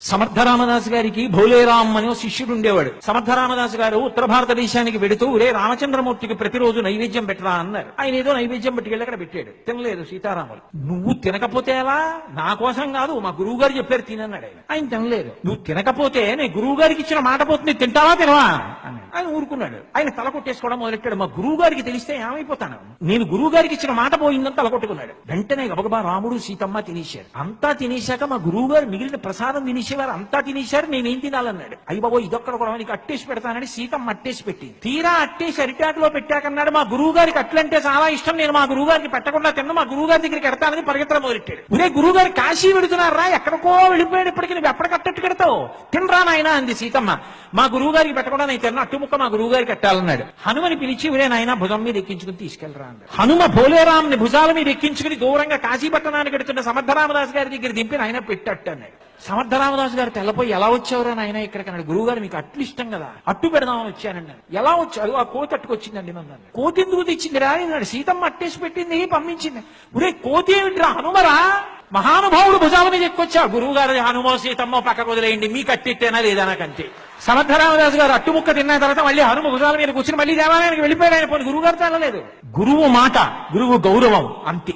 సమర్థరామదాసు గారికి భోలేరామ్ అని శిష్యుడు ఉండేవాడు. సమర్థరామదాసు గారు ఉత్తర భారతదేశానికి వెడుతూ రే రామచంద్రమూర్తికి ప్రతిరోజు నైవేద్యం పెట్టరా అన్నారు. ఆయన ఏదో నైవేద్యం పట్టుకెళ్ళి అక్కడ పెట్టాడు. తినలేదు సీతారాములు. నువ్వు తినకపోతే ఎలా? నా కోసం కాదు, మా గురువు గారు చెప్పారు తినన్నాడు. ఆయన తినలేదు. నువ్వు తినకపోతే నేను గురువు గారికి ఇచ్చిన మాట పోతుంది, తింటావా తినవా అని ఆయన ఊరుకున్నాడు. ఆయన తల కొట్టేసుకోవడం మొదలెట్టాడు. మా గురువు గారికి తెలిస్తే ఏమైపోతాను, నేను గురువు గారికి ఇచ్చిన మాట పోయిందని తల కొట్టుకున్నాడు. వెంటనే గబగబా రాముడు సీతమ్మ తినేశారు. అంతా తినేశాక మా గురువు గారు మిగిలిన ప్రసాదం తినేసేవారు. అంతా తినేశారు, నేనేం తినాలన్నాడు. అయ్యి బాబో ఇదొక్కడ కూడా నీకు అట్టేసి పెడతానని సీతమ్మ అట్టేసి పెట్టింది. తీరా అట్టేసి అరిటాకులో పెట్టాకన్నాడు. మా గురువు గారికి అట్లంటే చాలా ఇష్టం, నేను మా గురువు గారికి పెట్టకుండా తిన్నా, మా గురువు గారి దగ్గరికి ఎడతానని పరిగెత్తడం మొదలెట్టాడు. ఒరే గురువు గారు కాశీ వెళుతున్నారా, ఎక్కడికో వెళ్ళిపోయాడు, ఇప్పటికి నువ్వు ఎప్పటికట్టట్టు కడతావు, తినరా నాయన అంది సీతమ్మ. మా గురువు గారికి పెట్టకుండా నేను తిన్నా, అట్టు ముక్క మా గురువు గారికి కట్టాలన్నాడు. హనుమని పిలిచి ఒరే నాయన భుజం మీద ఎక్కించుకుని తీసుకెళ్లరా అన్నాడు. హనుమ భోలేరాంని భుజాల మీద ఎక్కించుకుని దూరంగా కాశీ పట్టణానికి ఎడుతున్న సమర్థరామదాసు గారి దగ్గర దింపి ఆయన పెట్టట్టు అన్నాడు. సమర్థరామదాసు గారు తెల్లపోయి ఎలా వచ్చావురా నాయన ఇక్కడికి అన్నాడు. గురువు గారు మీకు అట్లు ఇష్టం కదా, అట్టు పెడదామని వచ్చానండి. ఎలా వచ్చాడు? ఆ కోతి అట్టుకొచ్చిందండి నన్ను. కోతి ఎందుకు తెచ్చిందిరా అన్నాడు. సీతమ్మ అట్టేసి పెట్టింది పంపించింది. ఒరే కోతి ఏమిట్రా, హనుమరా మహానుభావుడు భుజాల మీద ఎక్కువచ్చా. గురువు గారు హనుమో సీతమ్మో పక్కకు వదిలేయండి, మీకు అట్టిట్టేనా లేదా నాకంతే. సమర్థరామదాసు గారు అట్టుముక్క తిన్న తర్వాత మళ్ళీ హనుమ భుజాల మీద కూర్చుని మళ్ళీ దేవాలయానికి వెళ్ళిపోయాడు. ఆయన పోనీ గురువు గారితో వెళ్ళలేదు. గురువు మాట, గురువు గౌరవం అంతే.